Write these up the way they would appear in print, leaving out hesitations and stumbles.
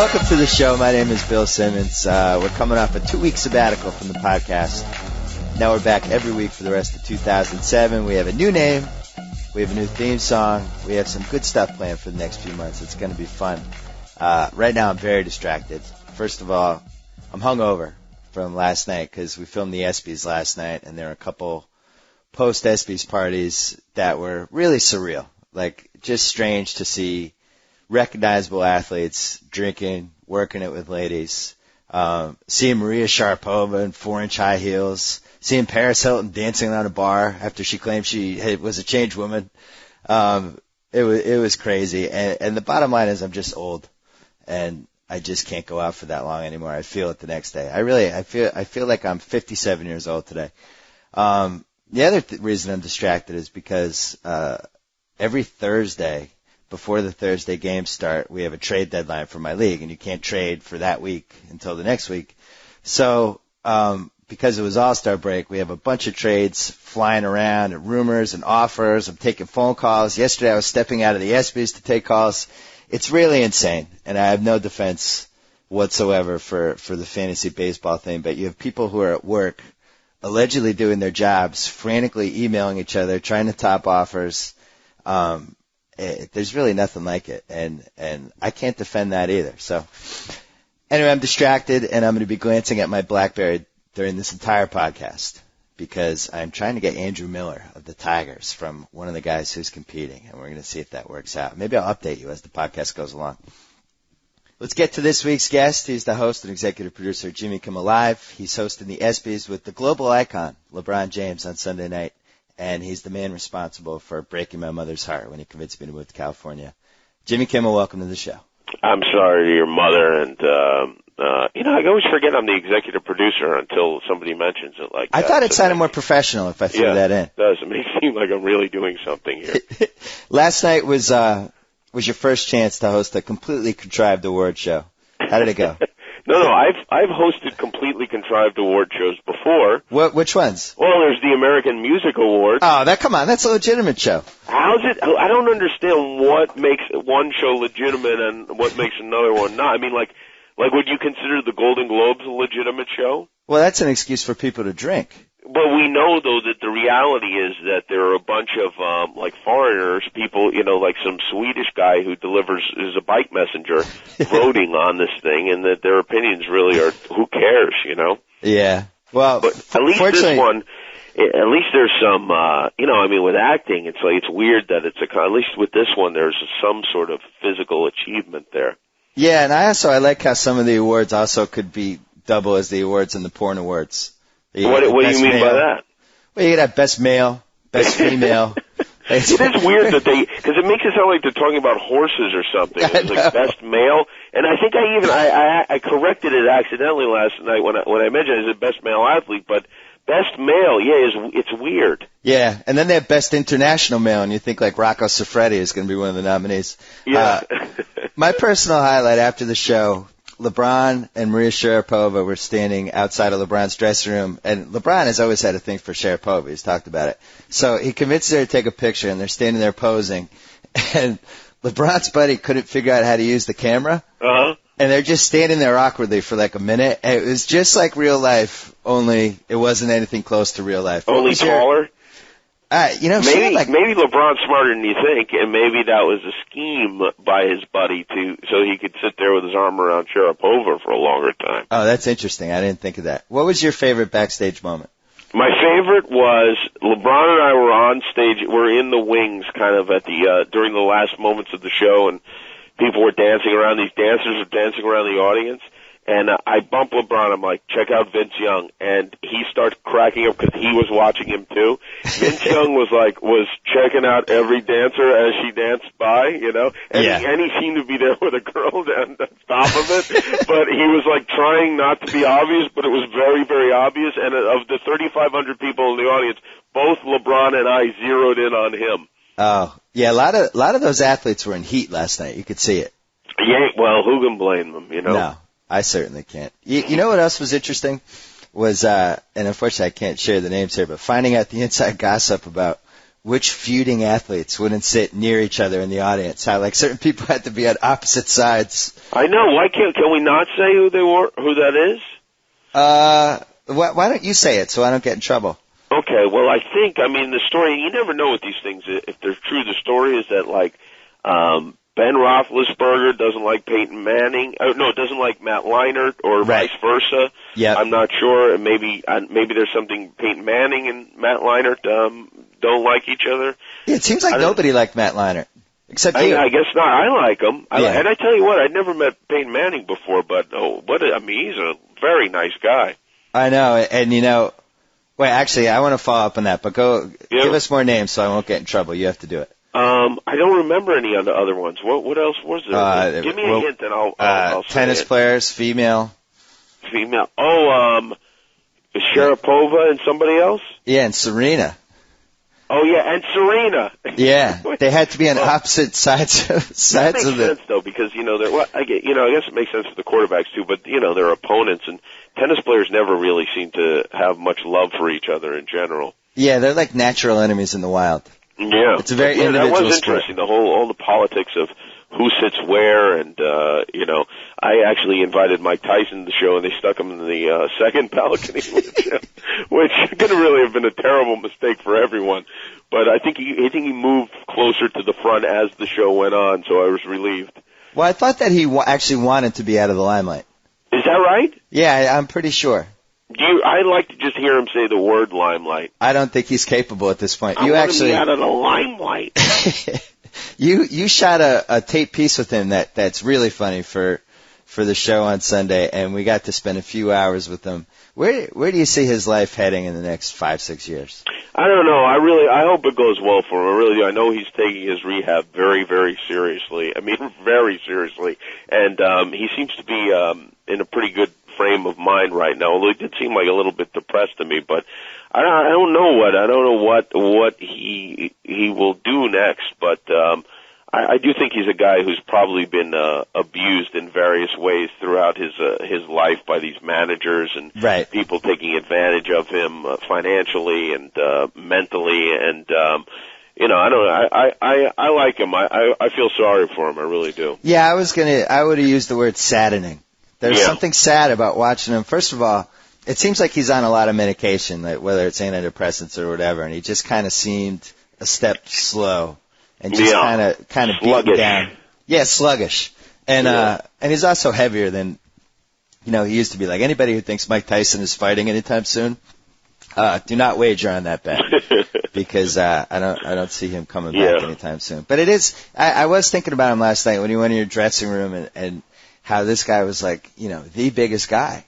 Welcome to the show. My name is Bill Simmons. We're coming off a 2-week sabbatical from the podcast. Now we're back every week for the rest of 2007. We have a new name. We have a new theme song. We have some good stuff planned for the next few months. It's going to be fun. Right now I'm very distracted. First of all, I'm hungover from last night because we filmed the ESPYs last night, and there are a couple post-ESPYs parties that were really surreal. Like, just strange to see recognizable athletes drinking, working it with ladies, seeing Maria Sharapova in 4-inch high heels, seeing Paris Hilton dancing on a bar after she claimed she was a changed woman. It was crazy. And the bottom line is I'm just old, and I just can't go out for that long anymore. I feel it the next day. I feel like I'm 57 years old today. The other reason I'm distracted is because every Thursday before the Thursday games start, we have a trade deadline for my league, and you can't trade for that week until the next week. So because it was All-Star break, we have a bunch of trades flying around and rumors and offers. I'm taking phone calls. Yesterday I was stepping out of the ESPYs to take calls. It's really insane, and I have no defense whatsoever for the fantasy baseball thing, but you have people who are at work allegedly doing their jobs, frantically emailing each other, trying to top offers. There's really nothing like it, and I can't defend that either. So anyway, I'm distracted, and I'm going to be glancing at my BlackBerry during this entire podcast because I'm trying to get Andrew Miller of the Tigers from one of the guys who's competing, and we're going to see if that works out. Maybe I'll update you as the podcast goes along. Let's get to this week's guest. He's the host and executive producer of Jimmy Kimmel Live. He's hosting the ESPYs with the global icon, LeBron James, on Sunday night. And he's the man responsible for breaking my mother's heart when he convinced me to move to California. Jimmy Kimmel, welcome to the show. I'm sorry to your mother, and I always forget I'm the executive producer until somebody mentions it like that. I thought it sounded more professional if I threw that in. It does. It makes it seem like I'm really doing something here. Last night was your first chance to host a completely contrived award show. How did it go? No, I've hosted completely contrived award shows before. Which ones? Well, there's the American Music Awards. Oh, come on, that's a legitimate show. How's it? I don't understand what makes one show legitimate and what makes another one not. I mean, like would you consider the Golden Globes a legitimate show? Well, that's an excuse for people to drink. But we know, though, that the reality is that there are a bunch of, foreigners, people, like some Swedish guy who is a bike messenger, voting on this thing, and that their opinions really are, who cares, Yeah. Well, but at least this one, at least there's some, with acting, it's weird that at least with this one, there's some sort of physical achievement there. Yeah, and I like how some of the awards also could be double as the awards in the porn awards. What do you mean by that? Well, you could have best male, best female. It is weird that because it makes it sound like they're talking about horses or something. It's like best male, and I think I corrected it accidentally last night when I mentioned it as best male athlete, but best male, it's weird. Yeah, and then they have best international male, and you think like Rocco Siffredi is going to be one of the nominees. Yeah. My personal highlight after the show, LeBron and Maria Sharapova were standing outside of LeBron's dressing room, and LeBron has always had a thing for Sharapova. He's talked about it. So he convinced her to take a picture, and they're standing there posing, and LeBron's buddy couldn't figure out how to use the camera. Uh-huh. And they're just standing there awkwardly for like a minute. And it was just like real life, only it wasn't anything close to real life. Only taller? Maybe LeBron's smarter than you think, and maybe that was a scheme by his buddy so he could sit there with his arm around Sharapova for a longer time. Oh, that's interesting. I didn't think of that. What was your favorite backstage moment? My favorite was LeBron and I were on stage. We're in the wings, kind of at during the last moments of the show, and people were dancing around. These dancers were dancing around the audience. And I bump LeBron. I'm like, check out Vince Young. And he starts cracking up because he was watching him too. Vince Young was checking out every dancer as she danced by, And, and he seemed to be there with a girl on top of it. But he was trying not to be obvious, but it was very, very obvious. And of the 3,500 people in the audience, both LeBron and I zeroed in on him. Oh, yeah, a lot of those athletes were in heat last night. You could see it. Yeah, well, who can blame them, No. I certainly can't. You know what else was interesting? Was, and unfortunately I can't share the names here, but finding out the inside gossip about which feuding athletes wouldn't sit near each other in the audience. How like certain people had to be on opposite sides. I know. Why can we not say who they were? Who that is? Why don't you say it so I don't get in trouble? Okay. Well, I mean, the story. You never know with these things if they're true. The story is that like Ben Roethlisberger doesn't like Peyton Manning. No, doesn't like Matt Leinart, or right. vice versa. Yeah. I'm not sure. Maybe there's something Peyton Manning and Matt Leinart don't like each other. Yeah, it seems like nobody liked Matt Leinart except you. I guess not. I like him. Yeah. And I tell you what, I'd never met Peyton Manning before, but he's a very nice guy. I know, and wait, actually, I want to follow up on that, but give us more names so I won't get in trouble. You have to do it. I don't remember any of the other ones. What else was there? Give me a hint, and I'll say tennis players, female. Oh, Sharapova and somebody else? Yeah, and Serena. Oh, yeah, and Serena. Yeah, they had to be on opposite sides of that makes sense, though, because, I guess it makes sense for the quarterbacks, too, but, they're opponents, and tennis players never really seem to have much love for each other in general. Yeah, they're like natural enemies in the wild. Yeah. It's a very individual that was sport. interesting, all the politics of who sits where, and, I actually invited Mike Tyson to the show, and they stuck him in the second balcony, which could have really have been a terrible mistake for everyone. But I think he moved closer to the front as the show went on, so I was relieved. Well, I thought that he actually wanted to be out of the limelight. Is that right? Yeah, I'm pretty sure. I'd like to just hear him say the word limelight. I don't think he's capable at this point. I want to be out of the limelight. You shot a tape piece with him that's really funny for the show on Sunday, and we got to spend a few hours with him. Where do you see his life heading in the next 5-6 years? I don't know. I hope it goes well for him. I really do. I know he's taking his rehab very, very seriously. I mean, very seriously. And he seems to be in a pretty good frame of mind right now. Although he did seem like a little bit depressed to me, but I don't know what he will do next. But I do think he's a guy who's probably been abused in various ways throughout his life by these managers and right. people taking advantage of him financially and mentally, and I like him. I feel sorry for him. I really do. Yeah, I would have used the word saddening. There's something sad about watching him. First of all, it seems like he's on a lot of medication, like whether it's antidepressants or whatever, and he just kind of seemed a step slow. And just kind of beaten down. Yeah, sluggish. And he's also heavier than, he used to be. Like anybody who thinks Mike Tyson is fighting anytime soon, do not wager on that bet. Because, I don't see him coming back anytime soon. But it is, I was thinking about him last night when you went in your dressing room and how this guy was like, the biggest guy.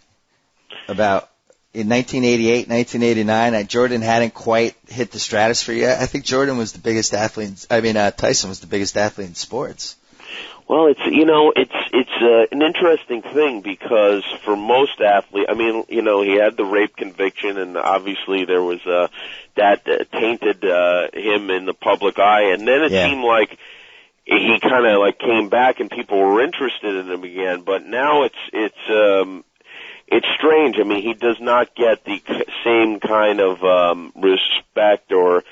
In 1988, 1989, Jordan hadn't quite hit the stratosphere yet. I think Jordan was the biggest athlete. Tyson was the biggest athlete in sports. Well, it's an interesting thing because for most athletes, he had the rape conviction, and obviously there was that tainted him in the public eye, and then it seemed like he kind of like came back and people were interested in him again. But now it's strange. I mean, he does not get the same kind of respect, or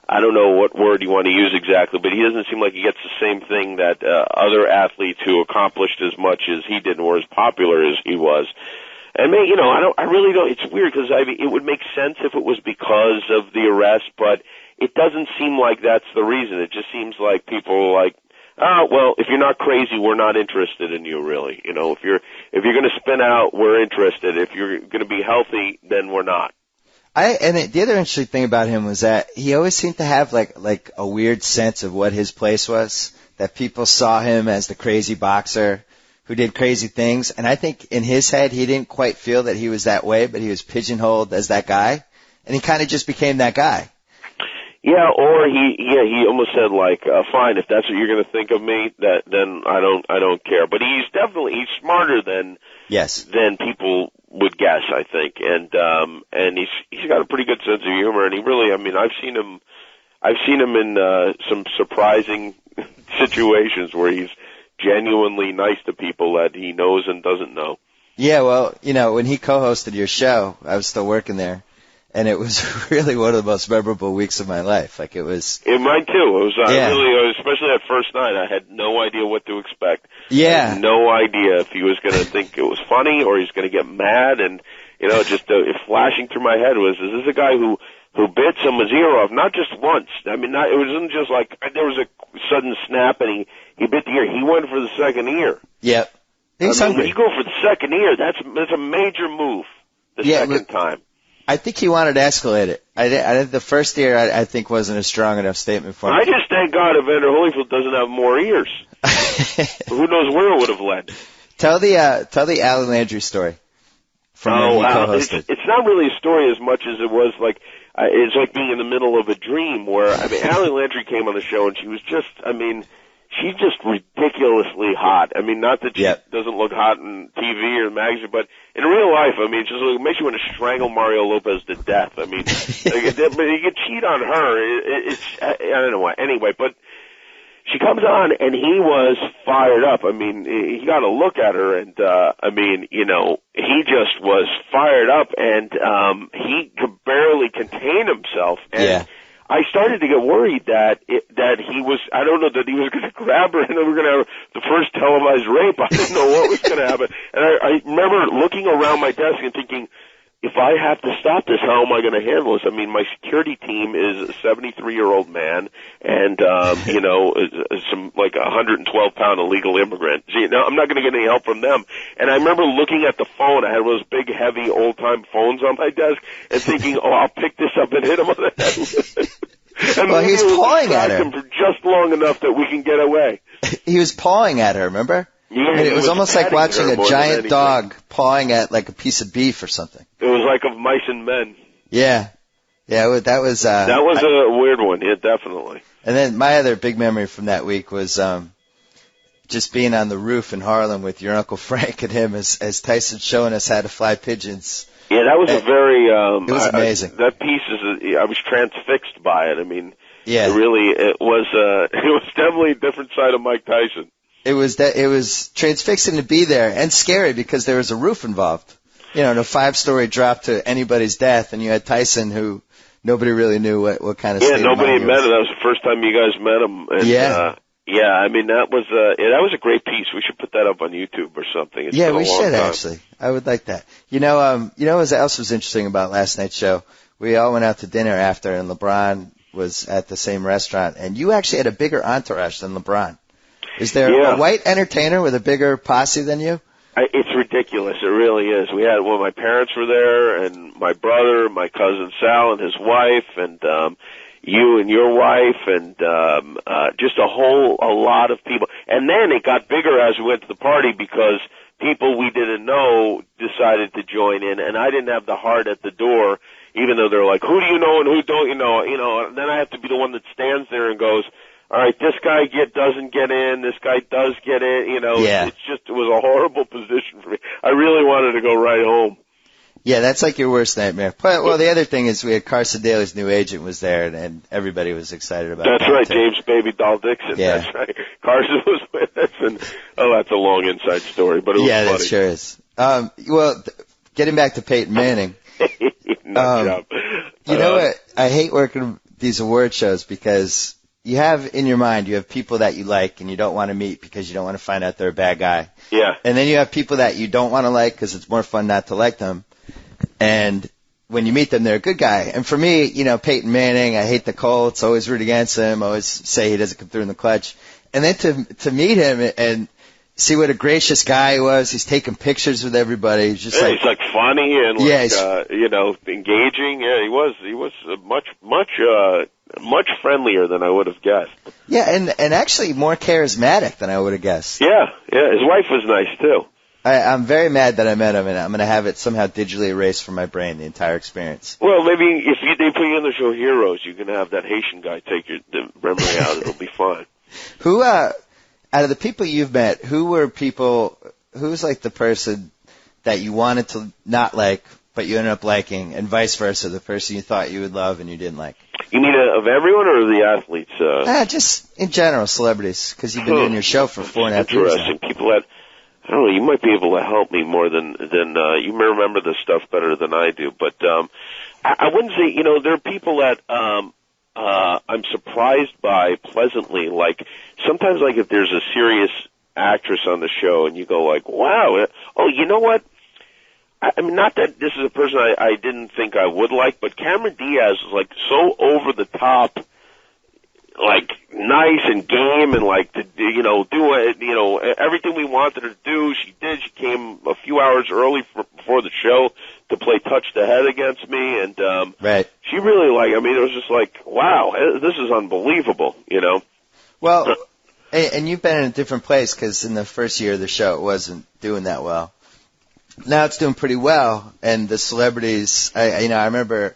I don't know what word you want to use exactly, but he doesn't seem like he gets the same thing that other athletes who accomplished as much as he did and were as popular as he was. And I really don't. It's weird because it would make sense if it was because of the arrest, but it doesn't seem like that's the reason. It just seems like people are like, well, if you're not crazy, we're not interested in you, really. If you're going to spin out, we're interested. If you're going to be healthy, then we're not. The other interesting thing about him was that he always seemed to have like a weird sense of what his place was. That people saw him as the crazy boxer who did crazy things, and I think in his head he didn't quite feel that he was that way, but he was pigeonholed as that guy, and he kind of just became that guy. Yeah, or he almost said like, fine, if that's what you're going to think of me, then I don't care. But he's smarter than people would guess, I think, and he's got a pretty good sense of humor, and he really, I've seen him in some surprising situations where he's genuinely nice to people that he knows and doesn't know. Yeah, well, when he co-hosted your show, I was still working there. And it was really one of the most memorable weeks of my life. Like it was. Mine too. It was really, especially that first night. I had no idea what to expect. Yeah. I had no idea if he was going to think it was funny or he's going to get mad. And just flashing through my head was, is this a guy who bit someone's ear off? Not just once. I mean, it wasn't just like there was a sudden snap and he bit the ear. He went for the second ear. Yep. He's hungry. When you go for the second ear, that's a major move. The second time. I think he wanted to escalate it. I the first ear I think wasn't a strong enough statement for him. I just thank God Evander Holyfield doesn't have more ears. Who knows where it would have led? Tell the Alan Landry story from when he co-hosted. It's not really a story as much as it was like it's like being in the middle of a dream. Where Alan Landry came on the show and she was just she's just ridiculously hot. I mean, not that she doesn't look hot in TV or magazine, but in real life, it makes you want to strangle Mario Lopez to death. I mean, but you could cheat on her. I don't know why. Anyway, but she comes on and he was fired up. I mean, he got a look at her and, he just was fired up and, he could barely contain himself. And I started to get worried that he was, I don't know, that he was going to grab her and then we're going to have the first televised rape. I didn't know what was going to happen. And I remember looking around my desk and thinking, if I have to stop this, how am I going to handle this? I mean, my security team is a 73-year-old man and, some like a 112-pound illegal immigrant. I'm not going to get any help from them. And I remember looking at the phone. I had those big, heavy, old-time phones on my desk and thinking, I'll pick this up and hit him on the head. And he's pawing at her. Him for just long enough that we can get away. He was pawing at her, remember? Yeah, it was almost like watching a giant dog pawing at like a piece of beef or something. It was like of Mice and Men. Yeah. Yeah, that was a weird one. Yeah, definitely. And then my other big memory from that week was just being on the roof in Harlem with your Uncle Frank and him as Tyson showing us how to fly pigeons. Yeah, that was a very it was amazing. That piece I was transfixed by it. I mean, it was definitely a different side of Mike Tyson. It was transfixing to be there and scary because there was a roof involved. A 5-story drop to anybody's death, and you had Tyson who nobody really knew what kind of state nobody of mind had met him. That was the first time you guys met him. And, I mean that was a great piece. We should put that up on YouTube or something. It's been a we long should time. Actually. I would like that. What else was interesting about last night's show? We all went out to dinner after, and LeBron was at the same restaurant, and you actually had a bigger entourage than LeBron. Is there a white entertainer with a bigger posse than you? It's ridiculous. It really is. We had my parents were there, and my brother, my cousin Sal and his wife, and you and your wife, and just a lot of people. And then it got bigger as we went to the party because people we didn't know decided to join in, and I didn't have the heart at the door, even though they're like, who do you know and who don't you know? And then I have to be the one that stands there and goes, all right, this guy doesn't get in, this guy does get in, it was a horrible position for me. I really wanted to go right home. Yeah, that's like your worst nightmare. But, well, the other thing is we had Carson Daly's new agent was there, and everybody was excited about that. That's right, too. James Baby Doll Dixon. Yeah. That's right. Carson was with us, and, that's a long inside story, but it was funny. Yeah, that sure is. Getting back to Peyton Manning. Job. You know what? I hate working these award shows because you have in your mind, you have people that you like and you don't want to meet because you don't want to find out they're a bad guy. Yeah. And then you have people that you don't want to like because it's more fun not to like them. And when you meet them, they're a good guy. And for me, Peyton Manning, I hate the Colts, always root against him, always say he doesn't come through in the clutch. And then to meet him and see what a gracious guy he was. He's taking pictures with everybody. He's just he's like funny and engaging. Yeah, he was much friendlier than I would have guessed. Yeah, and actually more charismatic than I would have guessed. Yeah. His wife was nice too. I'm very mad that I met him, and I'm going to have it somehow digitally erased from my brain, the entire experience. Well, maybe if they put you on the show Heroes, you can have that Haitian guy take the memory out. It'll be fine. Who, out of the people you've met, who's like the person that you wanted to not like, but you ended up liking, and vice versa, the person you thought you would love and you didn't like? You mean of everyone or of the athletes? Just in general, celebrities, because you've been doing your show for 4.5 years now. Interesting. People that, I don't know, you might be able to help me more than you may remember this stuff better than I do. But I wouldn't say, there are people that I'm surprised by pleasantly. Like, sometimes, like, if there's a serious actress on the show and you go like, wow, oh, you know what? I mean, not that this is a person I didn't think I would like, but Cameron Diaz is, like, so over the top, like, nice and game and, like, to, do everything we wanted her to do, she did. She came a few hours early before the show to play touch the head against me, and right. She really, like, I mean, it was just like, wow, this is unbelievable, Well, and you've been in a different place, because in the first year of the show it wasn't doing that well. Now it's doing pretty well, and the celebrities, I remember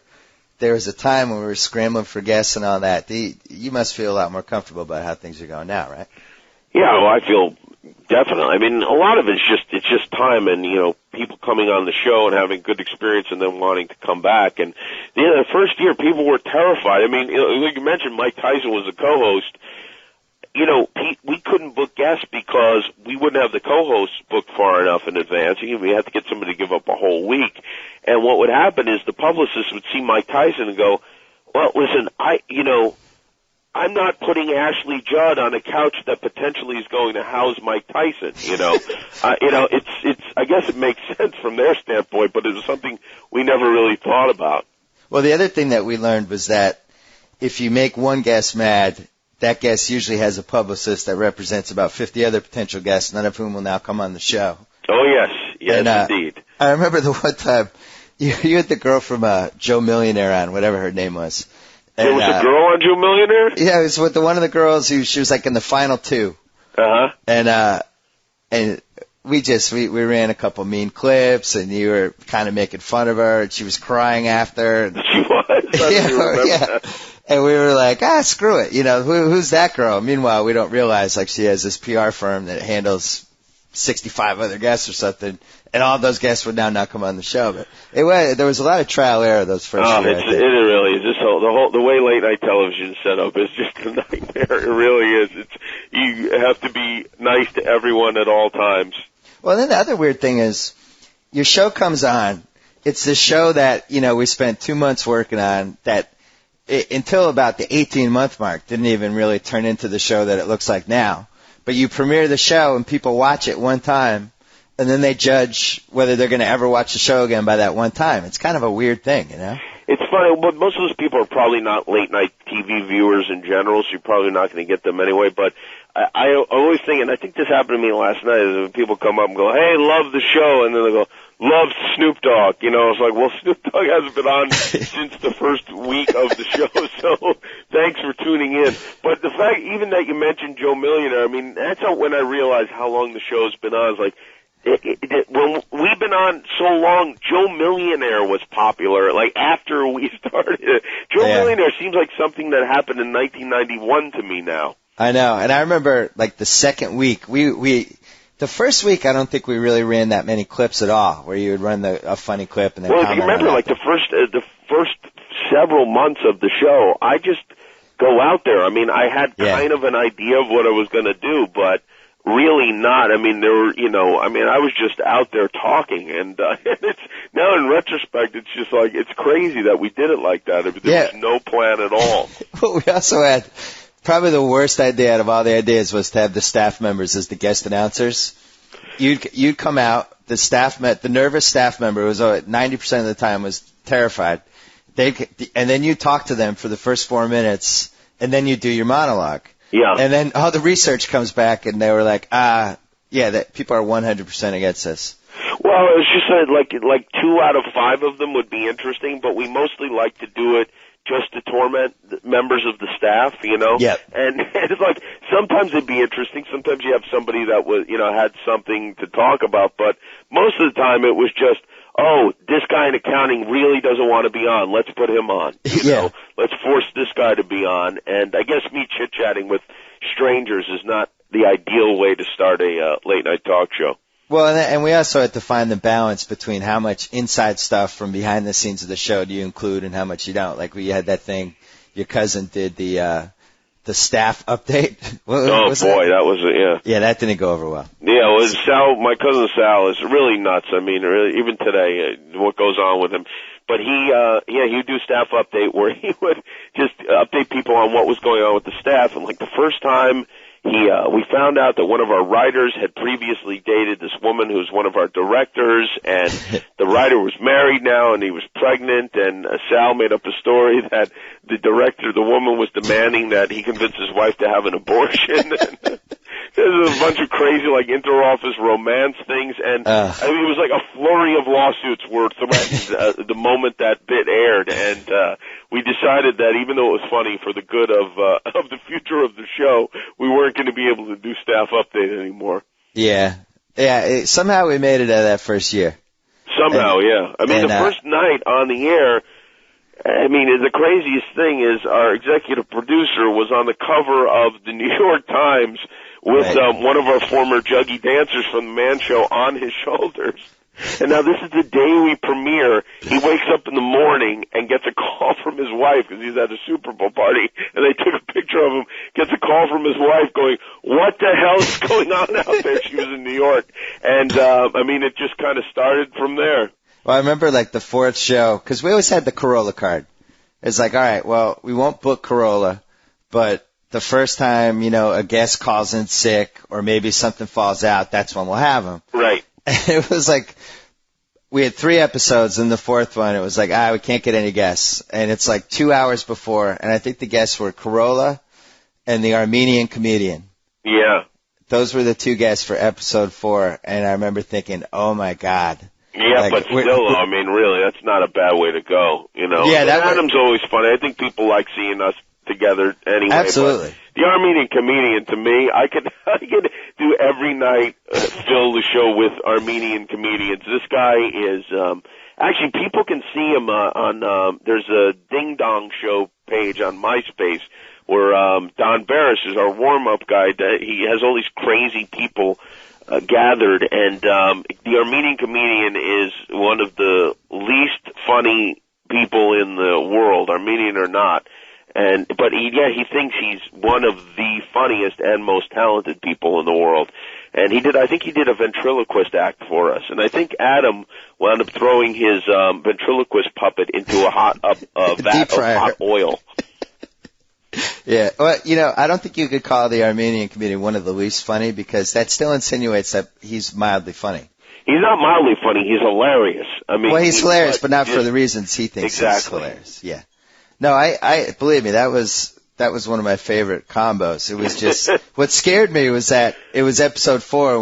there was a time when we were scrambling for guests and all that. You must feel a lot more comfortable about how things are going now, right? Yeah, well, I feel definitely. I mean, a lot of it's just time and, people coming on the show and having good experience and then wanting to come back. And, the first year people were terrified. I mean, like you mentioned, Mike Tyson was a co-host. We couldn't book guests because we wouldn't have the co-hosts booked far enough in advance. We had to get somebody to give up a whole week. And what would happen is the publicist would see Mike Tyson and go, well, listen, I'm not putting Ashley Judd on a couch that potentially is going to house Mike Tyson, I guess it makes sense from their standpoint, but it was something we never really thought about. Well, the other thing that we learned was that if you make one guest mad, that guest usually has a publicist that represents about 50 other potential guests, none of whom will now come on the show. Oh, yes, indeed. I remember the one time you had the girl from Joe Millionaire on, whatever her name was. And, there was a girl on Joe Millionaire? Yeah, it was with one of the girls she was like in the final two. Uh-huh. And we ran a couple mean clips, and you were kind of making fun of her, and she was crying after. She was? Yeah. And we were like, screw it. Who's that girl? Meanwhile, we don't realize, like, she has this PR firm that handles 65 other guests or something, and all those guests would now not come on the show. But there was a lot of trial error those first years. It really is. The way late night television is set up is just a nightmare. It really is. You have to be nice to everyone at all times. Well, then the other weird thing is, your show comes on. It's the show that we spent 2 months working on that. Until about the 18-month mark, didn't even really turn into the show that it looks like now. But you premiere the show and people watch it one time, and then they judge whether they're going to ever watch the show again by that one time. It's kind of a weird thing, It's funny, but most of those people are probably not late-night TV viewers in general, so you're probably not going to get them anyway. But I always think, and I think this happened to me last night, is when people come up and go, hey, love the show, and then they go, love Snoop Dogg. It's like, well, Snoop Dogg hasn't been on since the first week of the show, so thanks for tuning in. But the fact, even that you mentioned Joe Millionaire, I mean, that's when I realized how long the show's been on. It's like, when we've been on so long, Joe Millionaire was popular. Like, after we started, Joe Millionaire seems like something that happened in 1991 to me now. I know, and I remember, like, the second week, the first week, I don't think we really ran that many clips at all, where you would run a funny clip and then comment on it. Well, you remember, like, the first several months of the show, I just go out there. I mean, I had kind of an idea of what I was going to do, but really not. I mean, I was just out there talking, and it's now in retrospect, it's just like, it's crazy that we did it like that. There was no plan at all. Well, we also had, probably the worst idea out of all the ideas was to have the staff members as the guest announcers. You'd come out, the nervous staff member who was 90% of the time was terrified. And then you talk to them for the first 4 minutes, and then you do your monologue. Yeah. And then all the research comes back, and they were like, that people are 100% against this. Well, it was just like 2 out of 5 of them would be interesting, but we mostly like to do it just to torment members of the staff, Yep. And it's like, sometimes it'd be interesting. Sometimes you have somebody that was, had something to talk about, but most of the time it was just, this guy in accounting really doesn't want to be on. Let's put him on. Let's force this guy to be on. And I guess me chit-chatting with strangers is not the ideal way to start a late-night talk show. Well, and we also had to find the balance between how much inside stuff from behind the scenes of the show do you include and how much you don't. Like, we had that thing, your cousin did the the staff update. That was it, yeah. Yeah, that didn't go over well. Yeah, well, Sal, my cousin Sal is really nuts. I mean, really, even today, what goes on with him. But he would do staff update where he would just update people on what was going on with the staff. And like the first time we found out that one of our writers had previously dated this woman who's one of our directors, and the writer was married now and he was pregnant, and Sal made up a story that the woman was demanding that he convince his wife to have an abortion. There's a bunch of crazy, like, inter-office romance things, and I mean, it was like a flurry of lawsuits were threatened the moment that bit aired, and we decided that even though it was funny for the good of the future of the show, we weren't going to be able to do staff update anymore. Yeah. Somehow we made it out of that first year. Somehow, yeah. I mean, the first night on the air, I mean, the craziest thing is our executive producer was on the cover of the New York Times with one of our former juggy dancers from the Man Show on his shoulders. And now this is the day we premiere. He wakes up in the morning and gets a call from his wife because he's at a Super Bowl party, and they took a picture of him, gets a call from his wife going, what the hell is going on out there? She was in New York. And, I mean, it just kind of started from there. Well, I remember, like, the fourth show, because we always had the Corolla card. It's like, all right, well, we won't book Corolla, but the first time, you know, a guest calls in sick or maybe something falls out, that's when we'll have him. Right. And it was like, we had 3 episodes, and the fourth one, it was like, we can't get any guests. And it's like 2 hours before, and I think the guests were Corolla and the Armenian comedian. Yeah. Those were the 2 guests for episode 4, and I remember thinking, oh my God. Yeah, like, but still, I mean, really, that's not a bad way to go, you know. Yeah, Adam's always funny. I think people like seeing us together anyway. Absolutely. But the Armenian comedian, to me, I could do every night, fill the show with Armenian comedians. This guy is, actually, people can see him on there's a Ding Dong Show page on MySpace where Don Barris is our warm-up guy. He has all these crazy people gathered, and the Armenian comedian is one of the least funny people in the world, Armenian or not. But he thinks he's one of the funniest and most talented people in the world. And I think he did a ventriloquist act for us. And I think Adam wound up throwing his ventriloquist puppet into a vat of hot oil. Yeah, well, you know, I don't think you could call the Armenian comedian one of the least funny, because that still insinuates that he's mildly funny. He's not mildly funny. He's hilarious. I mean, well, he's hilarious, but not for the reasons he thinks he's hilarious. Yeah. No, I believe me, that was one of my favorite combos. It was just what scared me was that it was episode 4.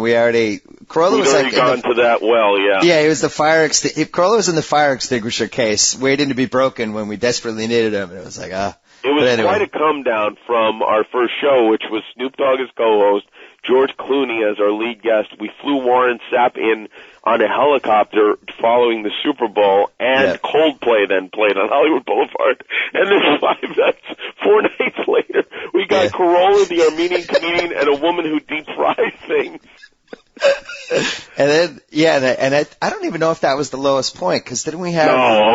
Corolla was like gone to that well, yeah. Yeah, it was the Corolla was in the fire extinguisher case, waiting to be broken when we desperately needed him. And it was like, It was quite a come down from our first show, which was Snoop Dogg as co-host, George Clooney as our lead guest. We flew Warren Sapp in on a helicopter following the Super Bowl, and Coldplay then played on Hollywood Boulevard. And that's 4 nights later, we got Corolla, the Armenian comedian, and a woman who deep fries things. And then, I don't even know if that was the lowest point, because didn't we have...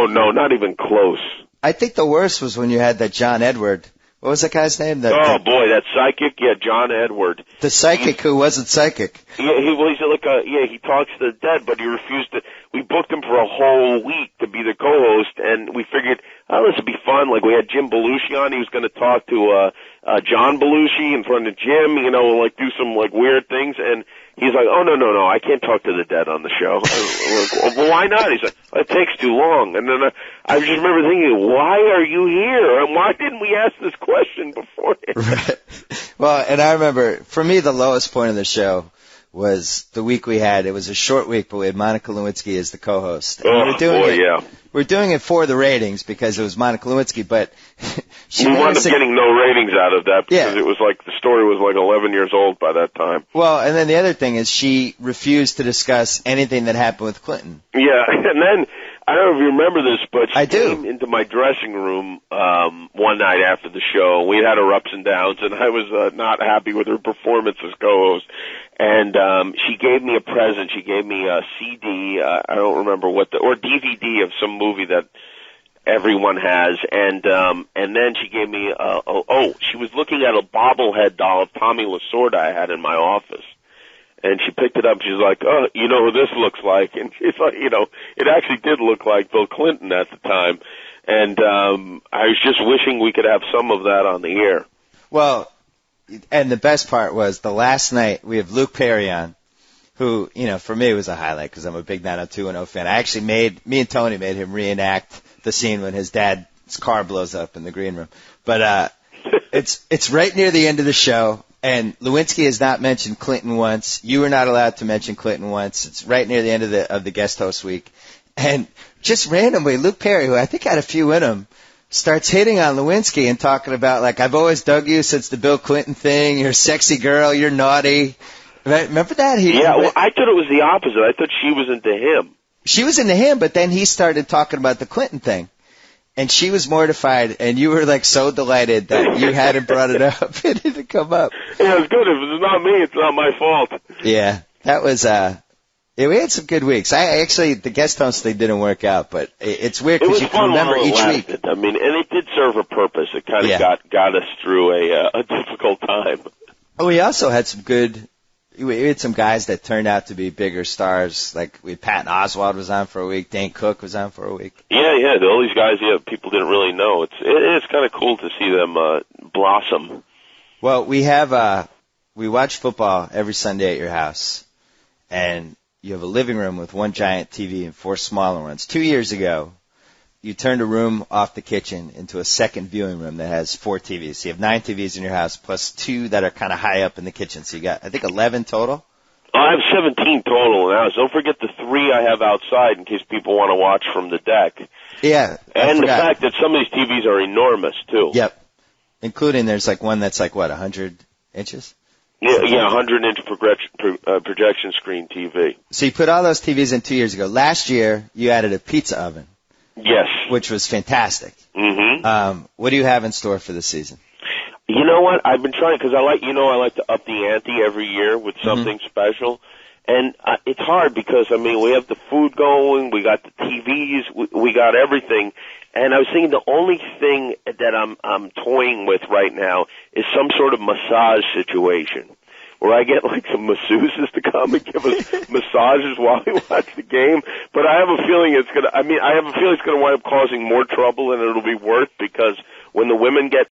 No, not even close. I think the worst was when you had that John Edward. What was that guy's name? That psychic. Yeah, John Edward. The psychic who wasn't psychic. Yeah, he talks to the dead, but he refused to. We booked him for a whole week to be the co-host, and we figured, this would be fun. Like, we had Jim Belushi on. He was going to talk to John Belushi in front of Jim, you know, like do some like weird things, and he's like, no, I can't talk to the dead on the show. Well, why not? He's like, it takes too long. And then I just remember thinking, why are you here? And why didn't we ask this question beforehand? Right. Well, and I remember, for me, the lowest point of the show was the week we had. It was a short week, but we had Monica Lewinsky as the co-host. And we're doing it for the ratings because it was Monica Lewinsky, but we wound up getting no ratings out of that because it was like the story was like 11 years old by that time. Well, and then the other thing is she refused to discuss anything that happened with Clinton. Yeah, and then I don't know if you remember this, but she came into my dressing room one night after the show. We had her ups and downs, and I was not happy with her performance as co-host. And she gave me a present. She gave me a CD. I don't remember or DVD of some movie that everyone has, and then she gave me she was looking at a bobblehead doll of Tommy Lasorda I had in my office, and she picked it up. She's like, "Oh, you know who this looks like?" And she's like, it actually did look like Bill Clinton at the time, and I was just wishing we could have some of that on the air. Well, and the best part was the last night we have Luke Perry on, who, for me was a highlight because I'm a big 90210 fan. I actually me and Tony made him reenact the scene when his dad's car blows up in the green room. But it's right near the end of the show, and Lewinsky has not mentioned Clinton once. You were not allowed to mention Clinton once. It's right near the end of the guest host week. And just randomly, Luke Perry, who I think had a few in him, starts hitting on Lewinsky and talking about, like, I've always dug you since the Bill Clinton thing. You're a sexy girl. You're naughty. Remember that? Well, I thought it was the opposite. I thought she was into him. She was into him, but then he started talking about the Clinton thing. And she was mortified, and you were, like, so delighted that you hadn't brought it up. It didn't come up. Yeah, it's good. If it's not me, it's not my fault. Yeah, that was, we had some good weeks. The guest host thing didn't work out, but it's weird because you can remember each week. I mean, and it did serve a purpose. It kind of got us through a difficult time. Oh, we also had we had some guys that turned out to be bigger stars. Like Patton Oswalt was on for a week. Dane Cook was on for a week. Yeah. All these guys, people didn't really know. It's kind of cool to see them blossom. Well, we watch football every Sunday at your house, and you have a living room with one giant TV and 4 smaller ones. 2 years ago, you turned a room off the kitchen into a second viewing room that has 4 TVs. So you have 9 TVs in your house plus 2 that are kind of high up in the kitchen. So you got, I think, 11 total? I have 17 total in the house. Don't forget the 3 I have outside in case people want to watch from the deck. Yeah. And the fact that some of these TVs are enormous, too. Yep. Including there's like one that's like, 100 inches? Yeah, 100-inch projection screen TV. So you put all those TVs in 2 years ago. Last year, you added a pizza oven. Yes. Which was fantastic. Mm-hmm. What do you have in store for this season? You know what? I've been trying, because I like to up the ante every year with something special. And it's hard because, we have the food going, we got the TVs, we got everything. And I was thinking the only thing that I'm toying with right now is some sort of massage situation where I get like some masseuses to come and give us massages while we watch the game. But I have a feeling it's gonna wind up causing more trouble than it'll be worth, because when the women get